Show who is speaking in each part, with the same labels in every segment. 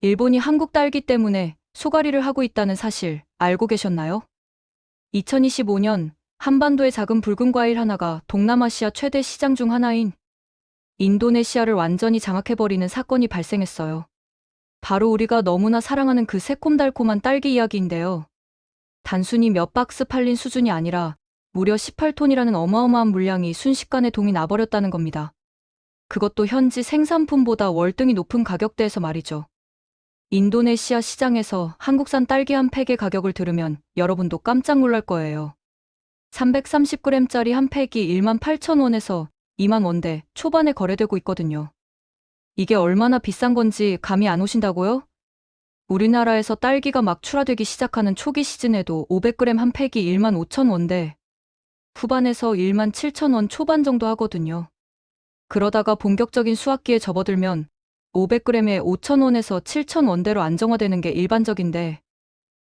Speaker 1: 일본이 한국 딸기 때문에 소가리를 하고 있다는 사실 알고 계셨나요? 2025년 한반도의 작은 붉은 과일 하나가 동남아시아 최대 시장 중 하나인 인도네시아를 완전히 장악해버리는 사건이 발생했어요. 바로 우리가 너무나 사랑하는 그 새콤달콤한 딸기 이야기인데요. 단순히 몇 박스 팔린 수준이 아니라 무려 18톤이라는 어마어마한 물량이 순식간에 동이 나버렸다는 겁니다. 그것도 현지 생산품보다 월등히 높은 가격대에서 말이죠. 인도네시아 시장에서 한국산 딸기 한 팩의 가격을 들으면 여러분도 깜짝 놀랄 거예요. 330g짜리 한 팩이 18,000원에서 2만 원대 초반에 거래되고 있거든요. 이게 얼마나 비싼 건지 감이 안 오신다고요? 우리나라에서 딸기가 막 출하되기 시작하는 초기 시즌에도 500g 한 팩이 15,000원대, 후반에서 17,000원 초반 정도 하거든요. 그러다가 본격적인 수확기에 접어들면 500g에 5,000원에서 7,000원대로 안정화되는 게 일반적인데,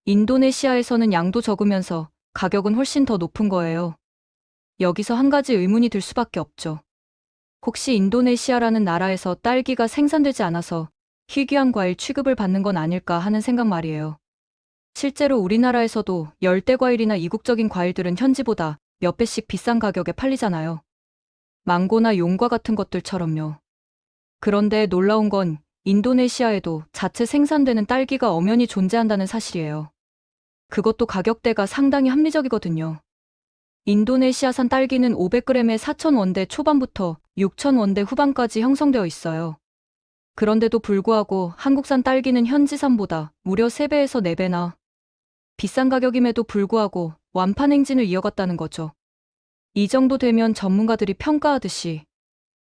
Speaker 1: 인도네시아에서는 양도 적으면서 가격은 훨씬 더 높은 거예요. 여기서 한 가지 의문이 들 수밖에 없죠. 혹시 인도네시아라는 나라에서 딸기가 생산되지 않아서 희귀한 과일 취급을 받는 건 아닐까 하는 생각 말이에요. 실제로 우리나라에서도 열대 과일이나 이국적인 과일들은 현지보다 몇 배씩 비싼 가격에 팔리잖아요. 망고나 용과 같은 것들처럼요. 그런데 놀라운 건 인도네시아에도 자체 생산되는 딸기가 엄연히 존재한다는 사실이에요. 그것도 가격대가 상당히 합리적이거든요. 인도네시아산 딸기는 500g에 4,000원대 초반부터 6,000원대 후반까지 형성되어 있어요. 그런데도 불구하고 한국산 딸기는 현지산보다 무려 3배에서 4배나 비싼 가격임에도 불구하고 완판 행진을 이어갔다는 거죠. 이 정도 되면 전문가들이 평가하듯이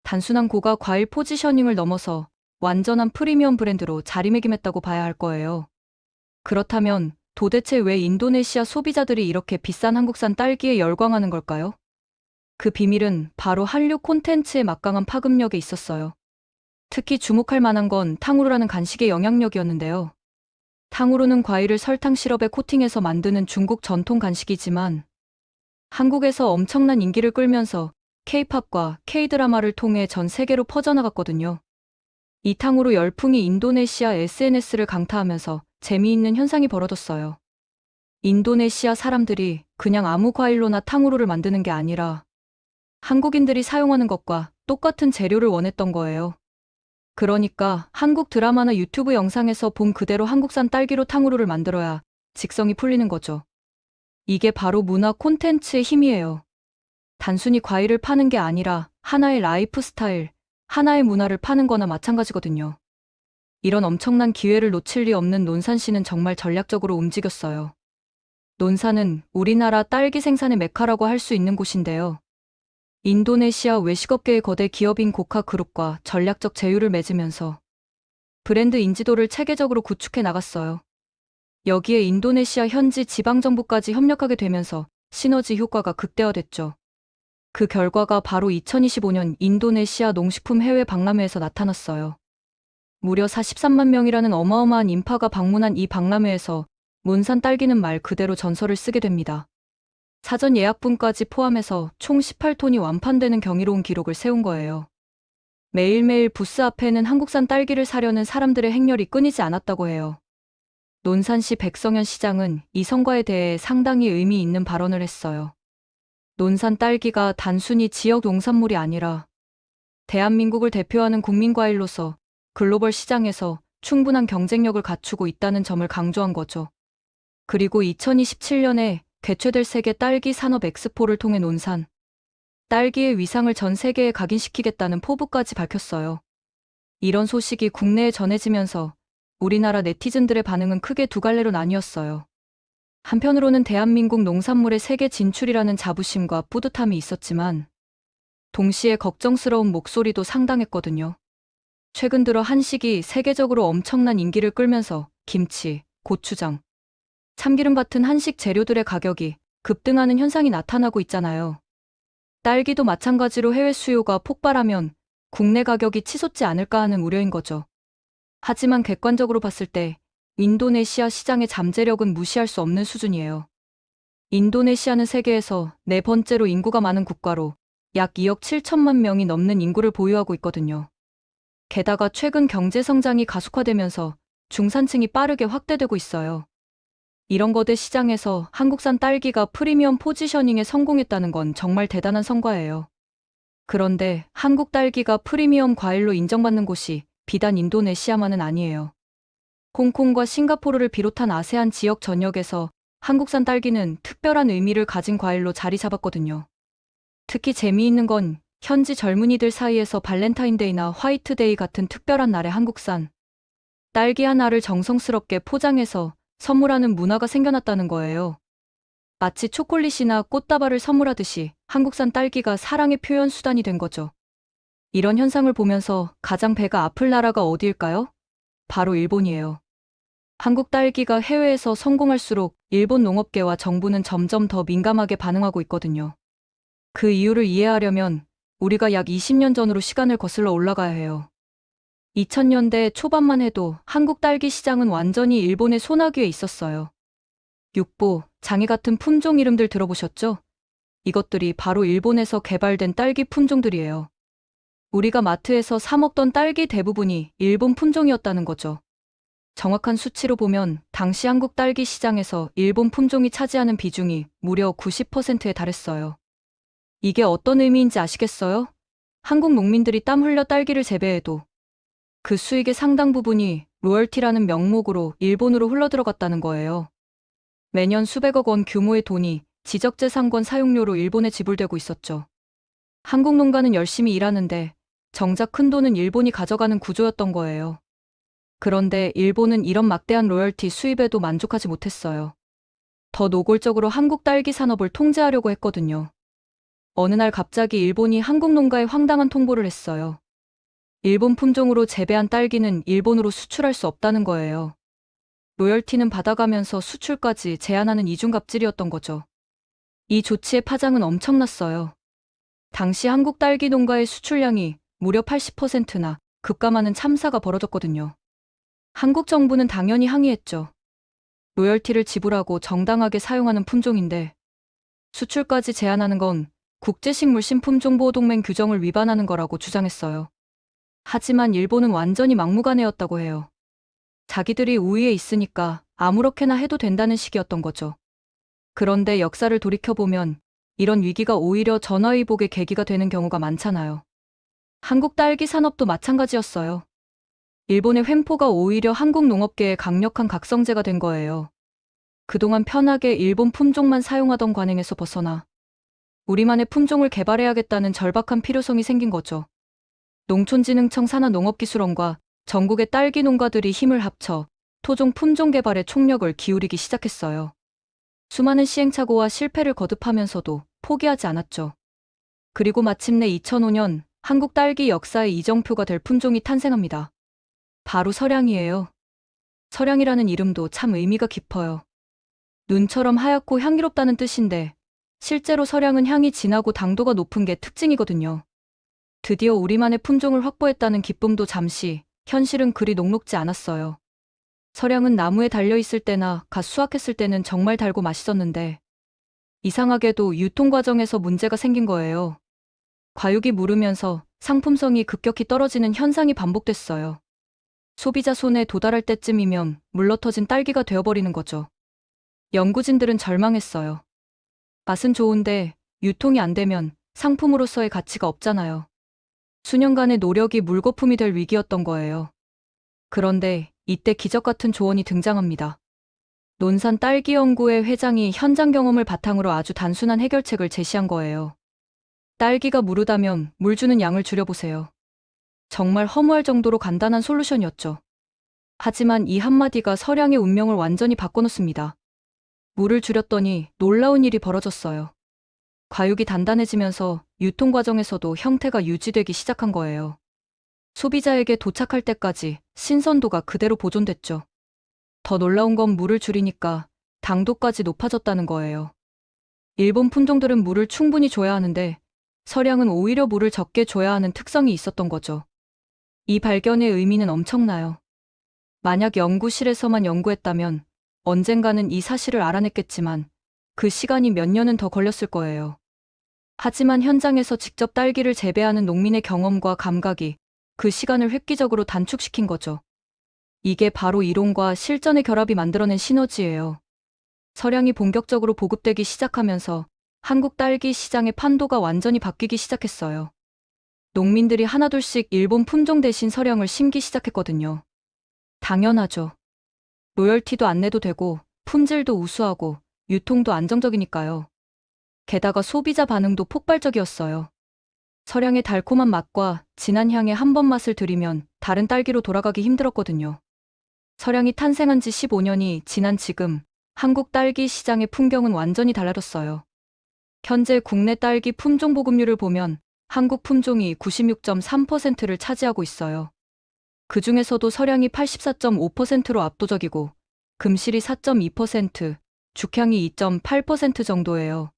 Speaker 1: 단순한 고가 과일 포지셔닝을 넘어서 완전한 프리미엄 브랜드로 자리매김했다고 봐야 할 거예요. 그렇다면 도대체 왜 인도네시아 소비자들이 이렇게 비싼 한국산 딸기에 열광하는 걸까요? 그 비밀은 바로 한류 콘텐츠의 막강한 파급력에 있었어요. 특히 주목할 만한 건 탕후루라는 간식의 영향력이었는데요. 탕후루는 과일을 설탕 시럽에 코팅해서 만드는 중국 전통 간식이지만 한국에서 엄청난 인기를 끌면서 K-팝과 K-드라마를 통해 전 세계로 퍼져나갔거든요. 이 탕후루 열풍이 인도네시아 SNS를 강타하면서 재미있는 현상이 벌어졌어요. 인도네시아 사람들이 그냥 아무 과일로나 탕후루를 만드는 게 아니라 한국인들이 사용하는 것과 똑같은 재료를 원했던 거예요. 그러니까 한국 드라마나 유튜브 영상에서 본 그대로 한국산 딸기로 탕후루를 만들어야 직성이 풀리는 거죠. 이게 바로 문화 콘텐츠의 힘이에요. 단순히 과일을 파는 게 아니라 하나의 라이프 스타일, 하나의 문화를 파는 거나 마찬가지거든요. 이런 엄청난 기회를 놓칠 리 없는 논산시는 정말 전략적으로 움직였어요. 논산은 우리나라 딸기 생산의 메카라고 할 수 있는 곳인데요. 인도네시아 외식업계의 거대 기업인 고카그룹과 전략적 제휴를 맺으면서 브랜드 인지도를 체계적으로 구축해 나갔어요. 여기에 인도네시아 현지 지방정부까지 협력하게 되면서 시너지 효과가 극대화됐죠. 그 결과가 바로 2025년 인도네시아 농식품 해외 박람회에서 나타났어요. 무려 43만 명이라는 어마어마한 인파가 방문한 이 박람회에서 문산 딸기는 말 그대로 전설을 쓰게 됩니다. 사전 예약분까지 포함해서 총 18톤이 완판되는 경이로운 기록을 세운 거예요. 매일매일 부스 앞에는 한국산 딸기를 사려는 사람들의 행렬이 끊이지 않았다고 해요. 논산시 백성현 시장은 이 성과에 대해 상당히 의미 있는 발언을 했어요. 논산 딸기가 단순히 지역 농산물이 아니라 대한민국을 대표하는 국민과일로서 글로벌 시장에서 충분한 경쟁력을 갖추고 있다는 점을 강조한 거죠. 그리고 2027년에 개최될 세계 딸기 산업 엑스포를 통해 논산 딸기의 위상을 전 세계에 각인시키겠다는 포부까지 밝혔어요. 이런 소식이 국내에 전해지면서 우리나라 네티즌들의 반응은 크게 두 갈래로 나뉘었어요. 한편으로는 대한민국 농산물의 세계 진출이라는 자부심과 뿌듯함이 있었지만 동시에 걱정스러운 목소리도 상당했거든요. 최근 들어 한식이 세계적으로 엄청난 인기를 끌면서 김치, 고추장, 참기름 같은 한식 재료들의 가격이 급등하는 현상이 나타나고 있잖아요. 딸기도 마찬가지로 해외 수요가 폭발하면 국내 가격이 치솟지 않을까 하는 우려인 거죠. 하지만 객관적으로 봤을 때 인도네시아 시장의 잠재력은 무시할 수 없는 수준이에요. 인도네시아는 세계에서 네 번째로 인구가 많은 국가로 약 2억 7천만 명이 넘는 인구를 보유하고 있거든요. 게다가 최근 경제 성장이 가속화되면서 중산층이 빠르게 확대되고 있어요. 이런 거대 시장에서 한국산 딸기가 프리미엄 포지셔닝에 성공했다는 건 정말 대단한 성과예요. 그런데 한국 딸기가 프리미엄 과일로 인정받는 곳이 비단 인도네시아만은 아니에요. 홍콩과 싱가포르를 비롯한 아세안 지역 전역에서 한국산 딸기는 특별한 의미를 가진 과일로 자리 잡았거든요. 특히 재미있는 건 현지 젊은이들 사이에서 발렌타인데이나 화이트데이 같은 특별한 날에 한국산 딸기 하나를 정성스럽게 포장해서 선물하는 문화가 생겨났다는 거예요. 마치 초콜릿이나 꽃다발을 선물하듯이 한국산 딸기가 사랑의 표현 수단이 된 거죠. 이런 현상을 보면서 가장 배가 아플 나라가 어디일까요? 바로 일본이에요. 한국 딸기가 해외에서 성공할수록 일본 농업계와 정부는 점점 더 민감하게 반응하고 있거든요. 그 이유를 이해하려면 우리가 약 20년 전으로 시간을 거슬러 올라가야 해요. 2000년대 초반만 해도 한국 딸기 시장은 완전히 일본의 손아귀에 있었어요. 육보, 장이 같은 품종 이름들 들어보셨죠? 이것들이 바로 일본에서 개발된 딸기 품종들이에요. 우리가 마트에서 사 먹던 딸기 대부분이 일본 품종이었다는 거죠. 정확한 수치로 보면 당시 한국 딸기 시장에서 일본 품종이 차지하는 비중이 무려 90%에 달했어요. 이게 어떤 의미인지 아시겠어요? 한국 농민들이 땀 흘려 딸기를 재배해도 그 수익의 상당 부분이 로열티라는 명목으로 일본으로 흘러들어갔다는 거예요. 매년 수백억 원 규모의 돈이 지적재산권 사용료로 일본에 지불되고 있었죠. 한국 농가는 열심히 일하는데 정작 큰 돈은 일본이 가져가는 구조였던 거예요. 그런데 일본은 이런 막대한 로열티 수입에도 만족하지 못했어요. 더 노골적으로 한국 딸기 산업을 통제하려고 했거든요. 어느 날 갑자기 일본이 한국 농가에 황당한 통보를 했어요. 일본 품종으로 재배한 딸기는 일본으로 수출할 수 없다는 거예요. 로열티는 받아가면서 수출까지 제한하는 이중갑질이었던 거죠. 이 조치의 파장은 엄청났어요. 당시 한국 딸기 농가의 수출량이 무려 80%나 급감하는 참사가 벌어졌거든요. 한국 정부는 당연히 항의했죠. 로열티를 지불하고 정당하게 사용하는 품종인데 수출까지 제한하는 건 국제식물신품종보호동맹 규정을 위반하는 거라고 주장했어요. 하지만 일본은 완전히 막무가내였다고 해요. 자기들이 우위에 있으니까 아무렇게나 해도 된다는 식이었던 거죠. 그런데 역사를 돌이켜보면 이런 위기가 오히려 전화위복의 계기가 되는 경우가 많잖아요. 한국 딸기 산업도 마찬가지였어요. 일본의 횡포가 오히려 한국 농업계의 강력한 각성제가 된 거예요. 그동안 편하게 일본 품종만 사용하던 관행에서 벗어나 우리만의 품종을 개발해야겠다는 절박한 필요성이 생긴 거죠. 농촌진흥청 산하농업기술원과 전국의 딸기 농가들이 힘을 합쳐 토종 품종 개발에 총력을 기울이기 시작했어요. 수많은 시행착오와 실패를 거듭하면서도 포기하지 않았죠. 그리고 마침내 2005년 한국 딸기 역사의 이정표가 될 품종이 탄생합니다. 바로 서량이에요. 서량이라는 이름도 참 의미가 깊어요. 눈처럼 하얗고 향기롭다는 뜻인데 실제로 서량은 향이 진하고 당도가 높은 게 특징이거든요. 드디어 우리만의 품종을 확보했다는 기쁨도 잠시, 현실은 그리 녹록지 않았어요. 서량은 나무에 달려있을 때나 갓 수확했을 때는 정말 달고 맛있었는데 이상하게도 유통 과정에서 문제가 생긴 거예요. 과육이 무르면서 상품성이 급격히 떨어지는 현상이 반복됐어요. 소비자 손에 도달할 때쯤이면 물러터진 딸기가 되어버리는 거죠. 연구진들은 절망했어요. 맛은 좋은데 유통이 안 되면 상품으로서의 가치가 없잖아요. 수년간의 노력이 물거품이 될 위기였던 거예요. 그런데 이때 기적 같은 조언이 등장합니다. 논산 딸기 연구회 회장이 현장 경험을 바탕으로 아주 단순한 해결책을 제시한 거예요. 딸기가 무르다면 물 주는 양을 줄여보세요. 정말 허무할 정도로 간단한 솔루션이었죠. 하지만 이 한마디가 서량의 운명을 완전히 바꿔놓습니다. 물을 줄였더니 놀라운 일이 벌어졌어요. 과육이 단단해지면서 유통 과정에서도 형태가 유지되기 시작한 거예요. 소비자에게 도착할 때까지 신선도가 그대로 보존됐죠. 더 놀라운 건 물을 줄이니까 당도까지 높아졌다는 거예요. 일본 품종들은 물을 충분히 줘야 하는데 서량은 오히려 물을 적게 줘야 하는 특성이 있었던 거죠. 이 발견의 의미는 엄청나요. 만약 연구실에서만 연구했다면 언젠가는 이 사실을 알아냈겠지만 그 시간이 몇 년은 더 걸렸을 거예요. 하지만 현장에서 직접 딸기를 재배하는 농민의 경험과 감각이 그 시간을 획기적으로 단축시킨 거죠. 이게 바로 이론과 실전의 결합이 만들어낸 시너지예요. 서량이 본격적으로 보급되기 시작하면서 한국 딸기 시장의 판도가 완전히 바뀌기 시작했어요. 농민들이 하나둘씩 일본 품종 대신 서량을 심기 시작했거든요. 당연하죠. 로열티도 안 내도 되고 품질도 우수하고 유통도 안정적이니까요. 게다가 소비자 반응도 폭발적이었어요. 서량의 달콤한 맛과 진한 향의 한 번 맛을 들이면 다른 딸기로 돌아가기 힘들었거든요. 서량이 탄생한 지 15년이 지난 지금 한국 딸기 시장의 풍경은 완전히 달라졌어요. 현재 국내 딸기 품종 보급률을 보면 한국 품종이 96.3%를 차지하고 있어요. 그 중에서도 서량이 84.5%로 압도적이고 금실이 4.2%, 죽향이 2.8% 정도예요.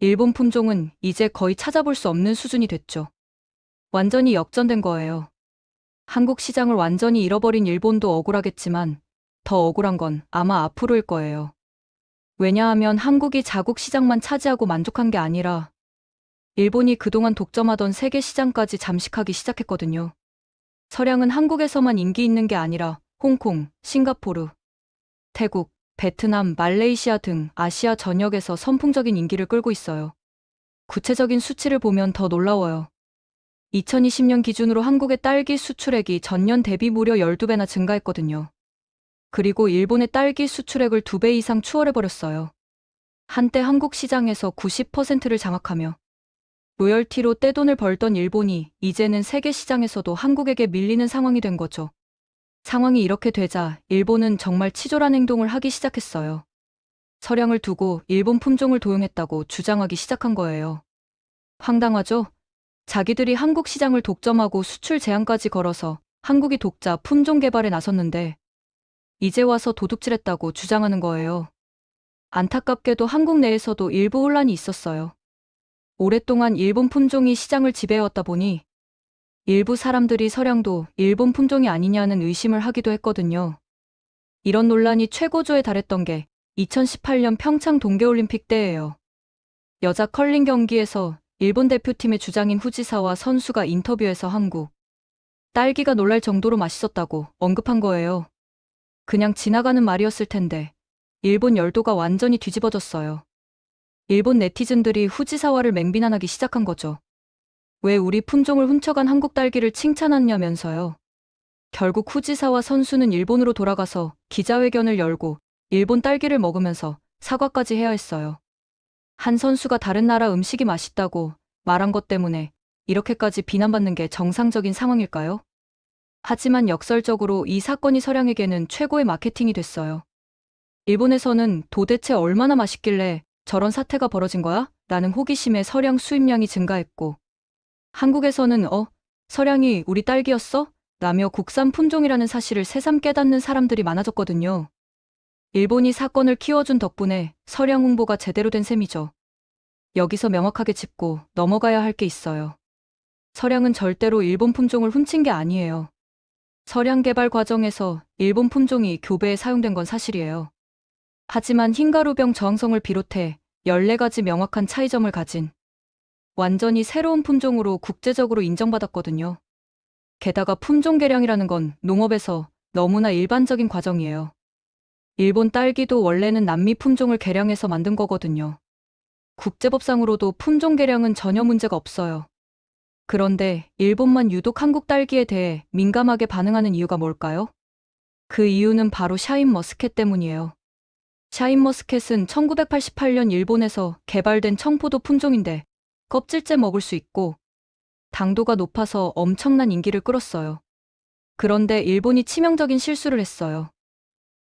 Speaker 1: 일본 품종은 이제 거의 찾아볼 수 없는 수준이 됐죠. 완전히 역전된 거예요. 한국 시장을 완전히 잃어버린 일본도 억울하겠지만 더 억울한 건 아마 앞으로일 거예요. 왜냐하면 한국이 자국 시장만 차지하고 만족한 게 아니라 일본이 그동안 독점하던 세계 시장까지 잠식하기 시작했거든요. 서량은 한국에서만 인기 있는 게 아니라 홍콩, 싱가포르, 태국, 베트남, 말레이시아 등 아시아 전역에서 선풍적인 인기를 끌고 있어요. 구체적인 수치를 보면 더 놀라워요. 2020년 기준으로 한국의 딸기 수출액이 전년 대비 무려 12배나 증가했거든요. 그리고 일본의 딸기 수출액을 2배 이상 추월해버렸어요. 한때 한국 시장에서 90%를 장악하며 로열티로 떼돈을 벌던 일본이 이제는 세계 시장에서도 한국에게 밀리는 상황이 된 거죠. 상황이 이렇게 되자 일본은 정말 치졸한 행동을 하기 시작했어요. 서량을 두고 일본 품종을 도용했다고 주장하기 시작한 거예요. 황당하죠? 자기들이 한국 시장을 독점하고 수출 제한까지 걸어서 한국이 독자 품종 개발에 나섰는데 이제 와서 도둑질했다고 주장하는 거예요. 안타깝게도 한국 내에서도 일부 혼란이 있었어요. 오랫동안 일본 품종이 시장을 지배해왔다 보니 일부 사람들이 서량도 일본 품종이 아니냐는 의심을 하기도 했거든요. 이런 논란이 최고조에 달했던 게 2018년 평창 동계올림픽 때예요. 여자 컬링 경기에서 일본 대표팀의 주장인 후지사와 선수가 인터뷰에서 한국 딸기가 놀랄 정도로 맛있었다고 언급한 거예요. 그냥 지나가는 말이었을 텐데 일본 열도가 완전히 뒤집어졌어요. 일본 네티즌들이 후지사와를 맹비난하기 시작한 거죠. 왜 우리 품종을 훔쳐간 한국 딸기를 칭찬하냐면서요. 결국 후지사와 선수는 일본으로 돌아가서 기자회견을 열고 일본 딸기를 먹으면서 사과까지 해야 했어요. 한 선수가 다른 나라 음식이 맛있다고 말한 것 때문에 이렇게까지 비난받는 게 정상적인 상황일까요? 하지만 역설적으로 이 사건이 서량에게는 최고의 마케팅이 됐어요. 일본에서는 도대체 얼마나 맛있길래 저런 사태가 벌어진 거야? 라는 호기심에 서량 수입량이 증가했고 한국에서는 서량이 우리 딸기였어? 라며 국산 품종이라는 사실을 새삼 깨닫는 사람들이 많아졌거든요. 일본이 사건을 키워준 덕분에 서량 홍보가 제대로 된 셈이죠. 여기서 명확하게 짚고 넘어가야 할 게 있어요. 서량은 절대로 일본 품종을 훔친 게 아니에요. 서량 개발 과정에서 일본 품종이 교배에 사용된 건 사실이에요. 하지만 흰가루병 저항성을 비롯해 14가지 명확한 차이점을 가진 완전히 새로운 품종으로 국제적으로 인정받았거든요. 게다가 품종 개량이라는 건 농업에서 너무나 일반적인 과정이에요. 일본 딸기도 원래는 남미 품종을 개량해서 만든 거거든요. 국제법상으로도 품종 개량은 전혀 문제가 없어요. 그런데 일본만 유독 한국 딸기에 대해 민감하게 반응하는 이유가 뭘까요? 그 이유는 바로 샤인머스켓 때문이에요. 샤인머스켓은 1988년 일본에서 개발된 청포도 품종인데 껍질째 먹을 수 있고 당도가 높아서 엄청난 인기를 끌었어요. 그런데 일본이 치명적인 실수를 했어요.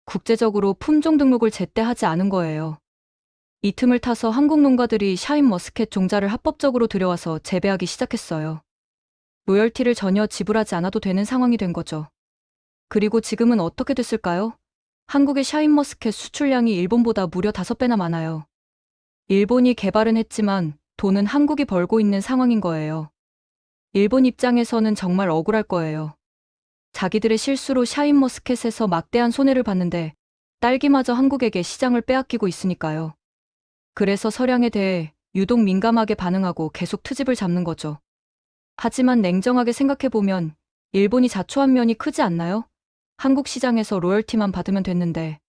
Speaker 1: 국제적으로 품종 등록을 제때 하지 않은 거예요. 이 틈을 타서 한국 농가들이 샤인머스켓 종자를 합법적으로 들여와서 재배하기 시작했어요. 로열티를 전혀 지불하지 않아도 되는 상황이 된 거죠. 그리고 지금은 어떻게 됐을까요? 한국의 샤인머스켓 수출량이 일본보다 무려 5배나 많아요. 일본이 개발은 했지만 돈은 한국이 벌고 있는 상황인 거예요. 일본 입장에서는 정말 억울할 거예요. 자기들의 실수로 샤인머스켓에서 막대한 손해를 봤는데 딸기마저 한국에게 시장을 빼앗기고 있으니까요. 그래서 서량에 대해 유독 민감하게 반응하고 계속 트집을 잡는 거죠. 하지만 냉정하게 생각해보면 일본이 자초한 면이 크지 않나요? 한국 시장에서 로열티만 받으면 됐는데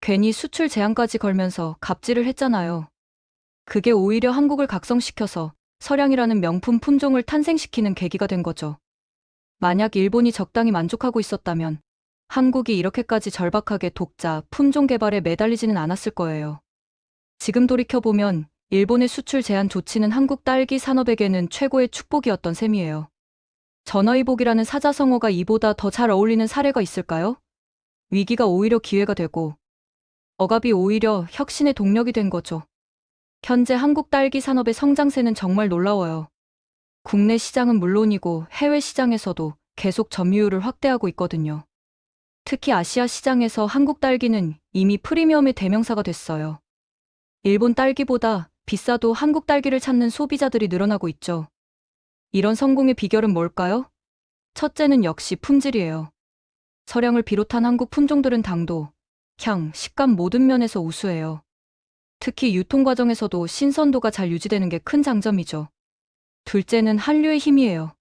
Speaker 1: 괜히 수출 제한까지 걸면서 갑질을 했잖아요. 그게 오히려 한국을 각성시켜서 서량이라는 명품 품종을 탄생시키는 계기가 된 거죠. 만약 일본이 적당히 만족하고 있었다면 한국이 이렇게까지 절박하게 독자, 품종 개발에 매달리지는 않았을 거예요. 지금 돌이켜보면 일본의 수출 제한 조치는 한국 딸기 산업에게는 최고의 축복이었던 셈이에요. 전어이복이라는 사자성어가 이보다 더 잘 어울리는 사례가 있을까요? 위기가 오히려 기회가 되고 억압이 오히려 혁신의 동력이 된 거죠. 현재 한국 딸기 산업의 성장세는 정말 놀라워요. 국내 시장은 물론이고 해외 시장에서도 계속 점유율을 확대하고 있거든요. 특히 아시아 시장에서 한국 딸기는 이미 프리미엄의 대명사가 됐어요. 일본 딸기보다 비싸도 한국 딸기를 찾는 소비자들이 늘어나고 있죠. 이런 성공의 비결은 뭘까요? 첫째는 역시 품질이에요. 서량을 비롯한 한국 품종들은 당도, 향, 식감 모든 면에서 우수해요. 특히 유통 과정에서도 신선도가 잘 유지되는 게 큰 장점이죠. 둘째는 한류의 힘이에요.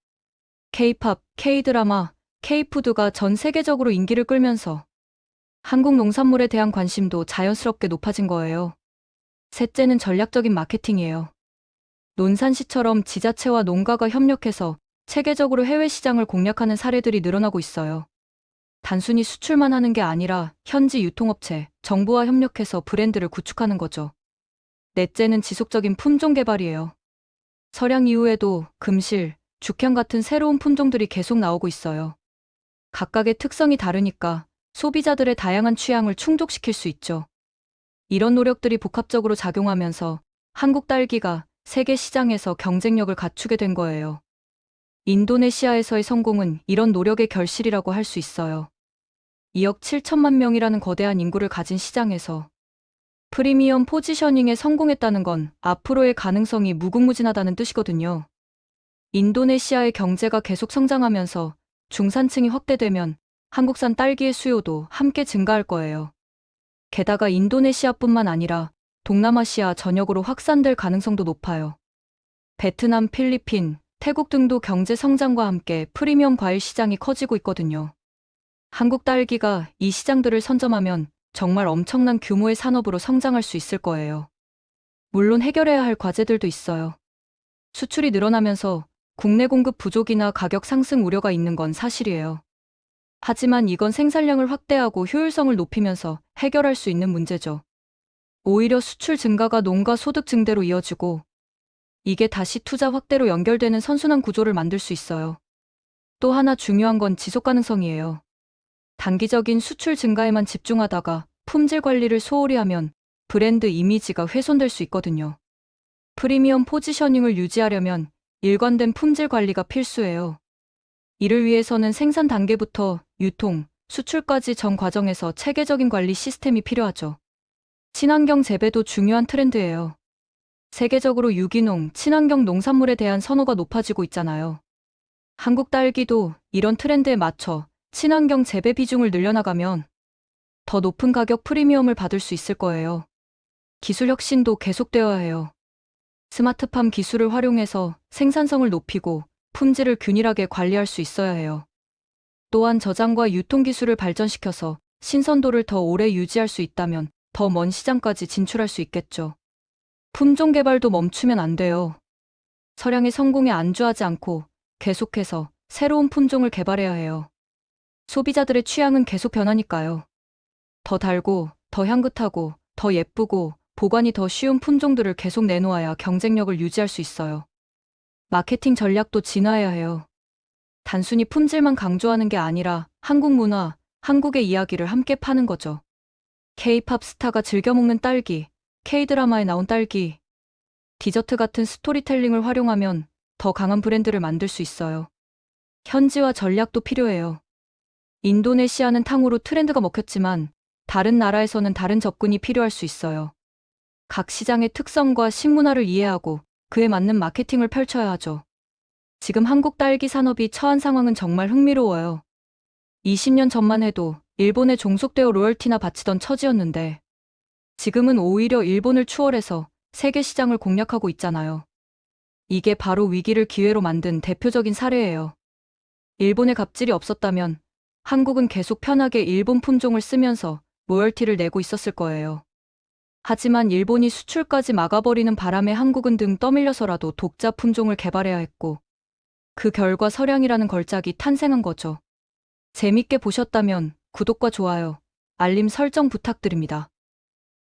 Speaker 1: K-팝, K-드라마, K-푸드가 전 세계적으로 인기를 끌면서 한국 농산물에 대한 관심도 자연스럽게 높아진 거예요. 셋째는 전략적인 마케팅이에요. 논산시처럼 지자체와 농가가 협력해서 체계적으로 해외 시장을 공략하는 사례들이 늘어나고 있어요. 단순히 수출만 하는 게 아니라 현지 유통업체, 정부와 협력해서 브랜드를 구축하는 거죠. 넷째는 지속적인 품종 개발이에요. 서량 이후에도 금실, 죽향 같은 새로운 품종들이 계속 나오고 있어요. 각각의 특성이 다르니까 소비자들의 다양한 취향을 충족시킬 수 있죠. 이런 노력들이 복합적으로 작용하면서 한국 딸기가 세계 시장에서 경쟁력을 갖추게 된 거예요. 인도네시아에서의 성공은 이런 노력의 결실이라고 할 수 있어요. 2억 7천만 명이라는 거대한 인구를 가진 시장에서 프리미엄 포지셔닝에 성공했다는 건 앞으로의 가능성이 무궁무진하다는 뜻이거든요. 인도네시아의 경제가 계속 성장하면서 중산층이 확대되면 한국산 딸기의 수요도 함께 증가할 거예요. 게다가 인도네시아뿐만 아니라 동남아시아 전역으로 확산될 가능성도 높아요. 베트남, 필리핀, 태국 등도 경제 성장과 함께 프리미엄 과일 시장이 커지고 있거든요. 한국 딸기가 이 시장들을 선점하면 정말 엄청난 규모의 산업으로 성장할 수 있을 거예요. 물론 해결해야 할 과제들도 있어요. 수출이 늘어나면서 국내 공급 부족이나 가격 상승 우려가 있는 건 사실이에요. 하지만 이건 생산량을 확대하고 효율성을 높이면서 해결할 수 있는 문제죠. 오히려 수출 증가가 농가 소득 증대로 이어지고 이게 다시 투자 확대로 연결되는 선순환 구조를 만들 수 있어요. 또 하나 중요한 건 지속 가능성이에요. 단기적인 수출 증가에만 집중하다가 품질 관리를 소홀히 하면 브랜드 이미지가 훼손될 수 있거든요. 프리미엄 포지셔닝을 유지하려면 일관된 품질 관리가 필수예요. 이를 위해서는 생산 단계부터 유통, 수출까지 전 과정에서 체계적인 관리 시스템이 필요하죠. 친환경 재배도 중요한 트렌드예요. 세계적으로 유기농, 친환경 농산물에 대한 선호가 높아지고 있잖아요. 한국 딸기도 이런 트렌드에 맞춰 친환경 재배 비중을 늘려나가면 더 높은 가격 프리미엄을 받을 수 있을 거예요. 기술 혁신도 계속되어야 해요. 스마트팜 기술을 활용해서 생산성을 높이고 품질을 균일하게 관리할 수 있어야 해요. 또한 저장과 유통 기술을 발전시켜서 신선도를 더 오래 유지할 수 있다면 더 먼 시장까지 진출할 수 있겠죠. 품종 개발도 멈추면 안 돼요. 서량의 성공에 안주하지 않고 계속해서 새로운 품종을 개발해야 해요. 소비자들의 취향은 계속 변하니까요. 더 달고, 더 향긋하고, 더 예쁘고, 보관이 더 쉬운 품종들을 계속 내놓아야 경쟁력을 유지할 수 있어요. 마케팅 전략도 진화해야 해요. 단순히 품질만 강조하는 게 아니라 한국 문화, 한국의 이야기를 함께 파는 거죠. K-팝 스타가 즐겨 먹는 딸기, K-드라마에 나온 딸기, 디저트 같은 스토리텔링을 활용하면 더 강한 브랜드를 만들 수 있어요. 현지화 전략도 필요해요. 인도네시아는 탕후루 트렌드가 먹혔지만 다른 나라에서는 다른 접근이 필요할 수 있어요. 각 시장의 특성과 식문화를 이해하고 그에 맞는 마케팅을 펼쳐야 하죠. 지금 한국 딸기 산업이 처한 상황은 정말 흥미로워요. 20년 전만 해도 일본에 종속되어 로열티나 바치던 처지였는데 지금은 오히려 일본을 추월해서 세계 시장을 공략하고 있잖아요. 이게 바로 위기를 기회로 만든 대표적인 사례예요. 일본의 갑질이 없었다면 한국은 계속 편하게 일본 품종을 쓰면서 로열티를 내고 있었을 거예요. 하지만 일본이 수출까지 막아버리는 바람에 한국은 등 떠밀려서라도 독자 품종을 개발해야 했고, 그 결과 서량이라는 걸작이 탄생한 거죠. 재밌게 보셨다면 구독과 좋아요, 알림 설정 부탁드립니다.